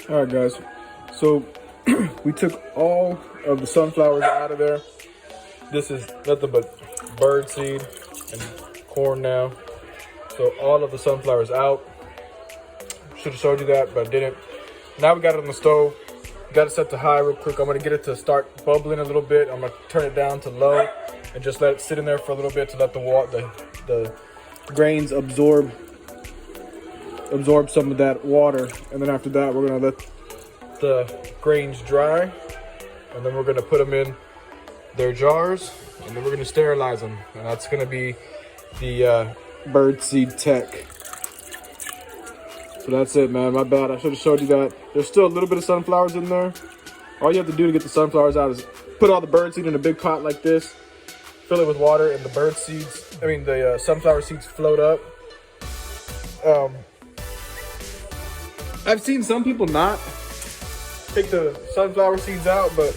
All right, guys. So we took all of the sunflowers out of there. This is nothing but bird seed and corn now. So all of the sunflowers out. Should have showed you that, but I didn't. Now we got it on the stove. Got it set to high real quick. I'm gonna get it to start bubbling a little bit. I'm gonna turn it down to low and just let it sit in there for a little bit to let the grains absorb some of that water. And then after that, we're gonna let the grains dry, and then we're gonna put them in their jars, and then we're gonna sterilize them. And that's gonna be the Bird Seed Tek. So that's it, man. My bad. I should have showed you that. There's still a little bit of sunflowers in there. All you have to do to get the sunflowers out is put all the bird seed in a big pot like this, fill it with water, and the sunflower seeds float up. I've seen some people not take the sunflower seeds out, but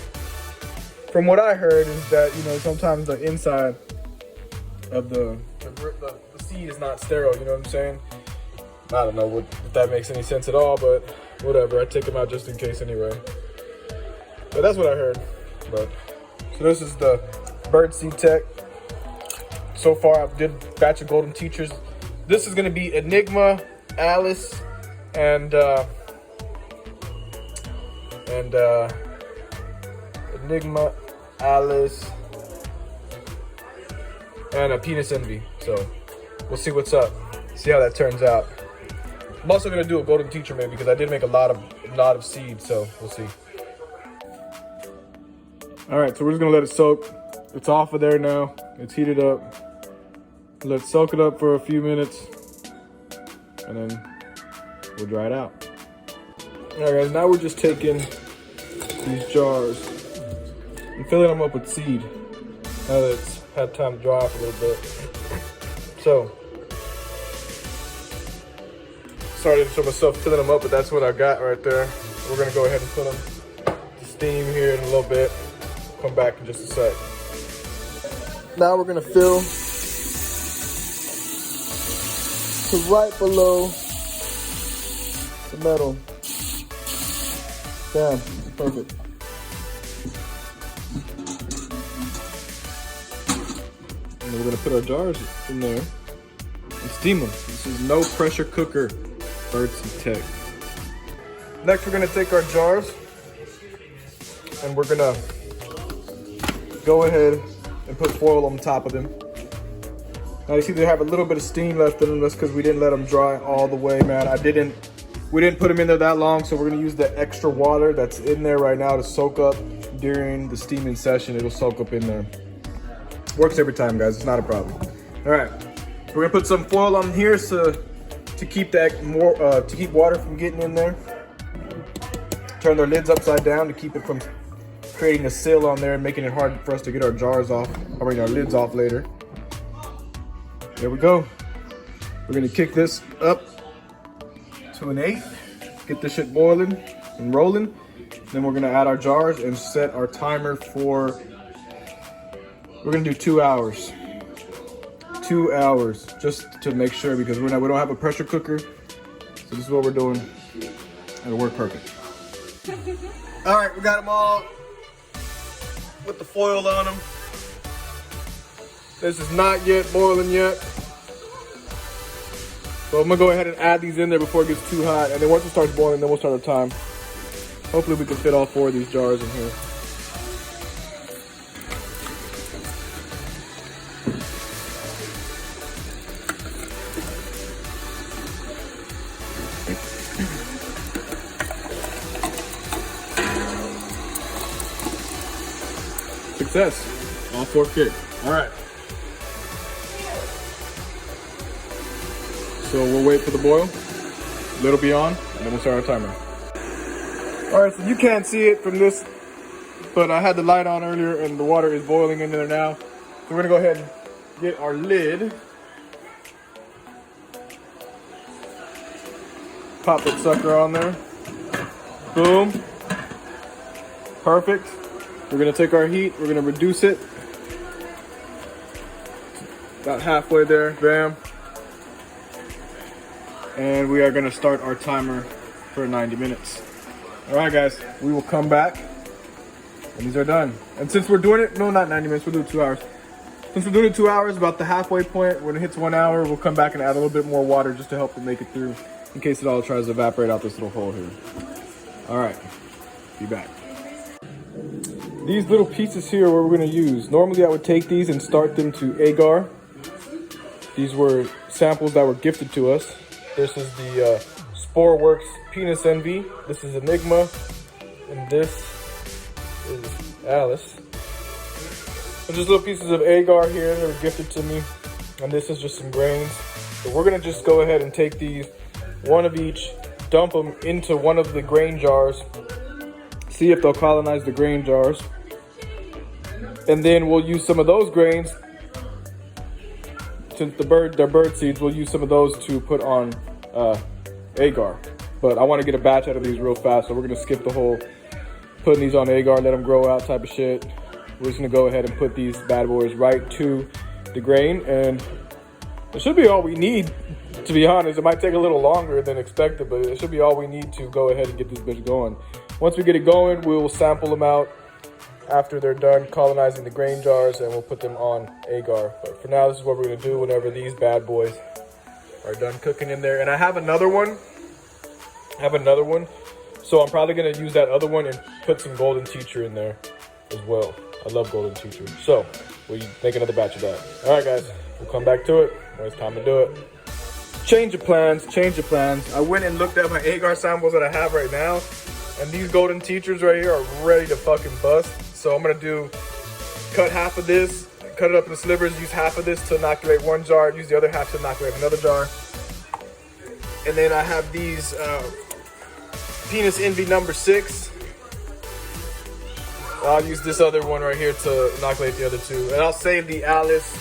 from what I heard is that, sometimes the inside of the seed is not sterile, you know what I'm saying? I don't know if that makes any sense at all, but whatever. I take them out just in case anyway. But that's what I heard. So this is the Bird Seed Tek. So far, I did a batch of golden teachers. This is going to be Enigma, Alice, and Enigma, Alice, and a Penis Envy. So we'll see what's up. See how that turns out. I'm also gonna do a golden teacher maybe because I did make a lot of seeds, so we'll see. All right, so we're just gonna let it soak. It's off of there now. It's heated up. Let's soak it up for a few minutes, and then we'll dry it out. All right, guys. Now we're just taking these jars and filling them up with seed. Now that it's had time to dry off a little bit. So. Sorry to show myself filling them up, but that's what I got right there. We're gonna go ahead and put them to steam here in a little bit. Come back in just a sec. Now we're gonna fill to right below the metal. Damn, perfect. And then we're gonna put our jars in there and steam them. This is no pressure cooker. Bird Seed Tek. Next, we're gonna take our jars and we're gonna go ahead and put foil on top of them. Now you see they have a little bit of steam left in them. That's because we didn't let them dry all the way, man. We didn't put them in there that long, so we're gonna use the extra water that's in there right now to soak up during the steaming session. It'll soak up in there. Works every time, guys. It's not a problem. All right, we're gonna put some foil on here to keep water from getting in there. Turn their lids upside down to keep it from creating a seal on there and making it hard for us to get our jars off, our lids off later. There we go. We're gonna kick this up to an 8, get this shit boiling and rolling. Then we're gonna add our jars and set our timer for, we're gonna do 2 hours. 2 hours, just to make sure, because we don't have a pressure cooker. So this is what we're doing. It'll work perfect. All right, we got them all with the foil on them. This is not yet boiling yet. So I'm gonna go ahead and add these in there before it gets too hot. And then once it starts boiling, then we'll start our time. Hopefully we can fit all 4 of these jars in here. Success. All 4 fit. All right. So we'll wait for the boil. It'll be on, and then we'll start our timer. All right, so you can't see it from this, but I had the light on earlier, and the water is boiling in there now. So we're gonna go ahead and get our lid. Pop that sucker on there. Boom. Perfect. We're gonna take our heat, we're gonna reduce it. About halfway there, bam. And we are gonna start our timer for 90 minutes. All right, guys, we will come back and these are done. And since we're doing it, no, not 90 minutes, we'll do it 2 hours. Since we're doing it 2 hours, about the halfway point, when it hits 1 hour, we'll come back and add a little bit more water just to help it make it through in case it all tries to evaporate out this little hole here. All right, be back. These little pieces here are what we're gonna use. Normally I would take these and start them to agar. These were samples that were gifted to us. This is the Sporeworks Penis Envy. This is Enigma, and this is Alice. So just little pieces of agar here that were gifted to me, and this is just some grains. So we're gonna just go ahead and take these, one of each, dump them into one of the grain jars, see if they'll colonize the grain jars, and then we'll use some of those grains, since they're bird seeds, we'll use some of those to put on agar. But I want to get a batch out of these real fast, so we're gonna skip the whole putting these on agar, let them grow out type of shit. We're just gonna go ahead and put these bad boys right to the grain, and it should be all we need, to be honest. It might take a little longer than expected, but it should be all we need to go ahead and get this bitch going. Once we get it going, we'll sample them out after they're done colonizing the grain jars, and we'll put them on agar. But for now, this is what we're gonna do whenever these bad boys are done cooking in there. And I have another one. So I'm probably gonna use that other one and put some golden teacher in there as well. I love golden teacher. So we make another batch of that. All right, guys, we'll come back to it when it's time to do it. Change of plans. I went and looked at my agar samples that I have right now, and these golden teachers right here are ready to fucking bust. So I'm gonna cut half of this, cut it up into slivers, use half of this to inoculate one jar, use the other half to inoculate another jar. And then I have these Penis Envy number 6. I'll use this other one right here to inoculate the other two. And I'll save the Alice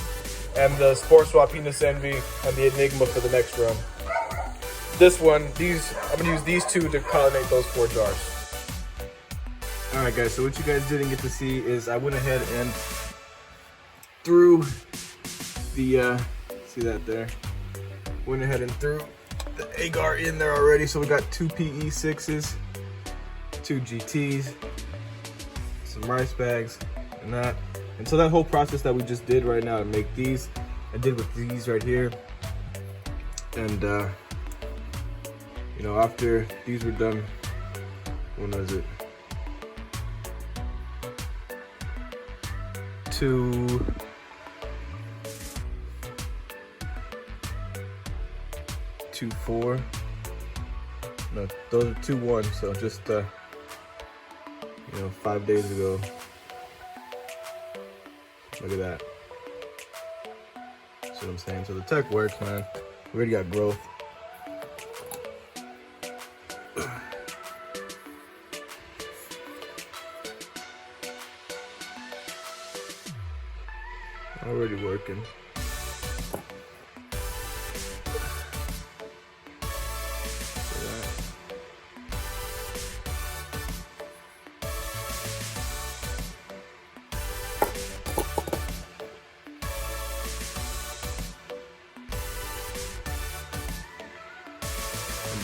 and the Spore Swap Penis Envy and the Enigma for the next run. This one, I'm gonna use these two to colonate those 4 jars. All right, guys, so what you guys didn't get to see is I went ahead and threw the, see that there? Went ahead and threw the agar in there already. So we got 2 PE6s, 2 GTs, some rice bags, and that. And so that whole process that we just did right now to make these, I did with these right here. And you know, after these were done, when was it? 2, 4. No, those are 2, 1. So just you know, 5 days ago. Look at that. That's what I'm saying. So the tech works, man. We already got growth. Already working.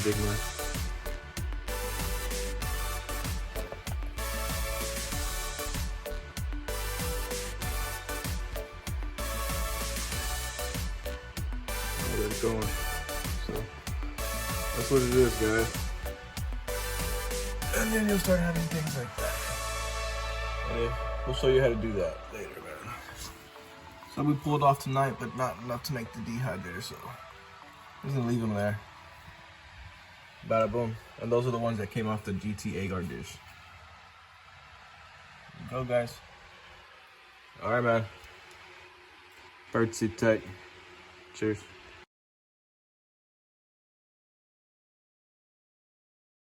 Big one. Get it going. So that's what it is, guys. And then you'll start having things like that. And we'll show you how to do that later, man. So we pulled off tonight, but not enough to make the dehydrator, so I'm just gonna leave them there. Bada boom. And those are the ones that came off the GT agar dish. Go, guys. All right, man. Bird Seed Tek. Cheers.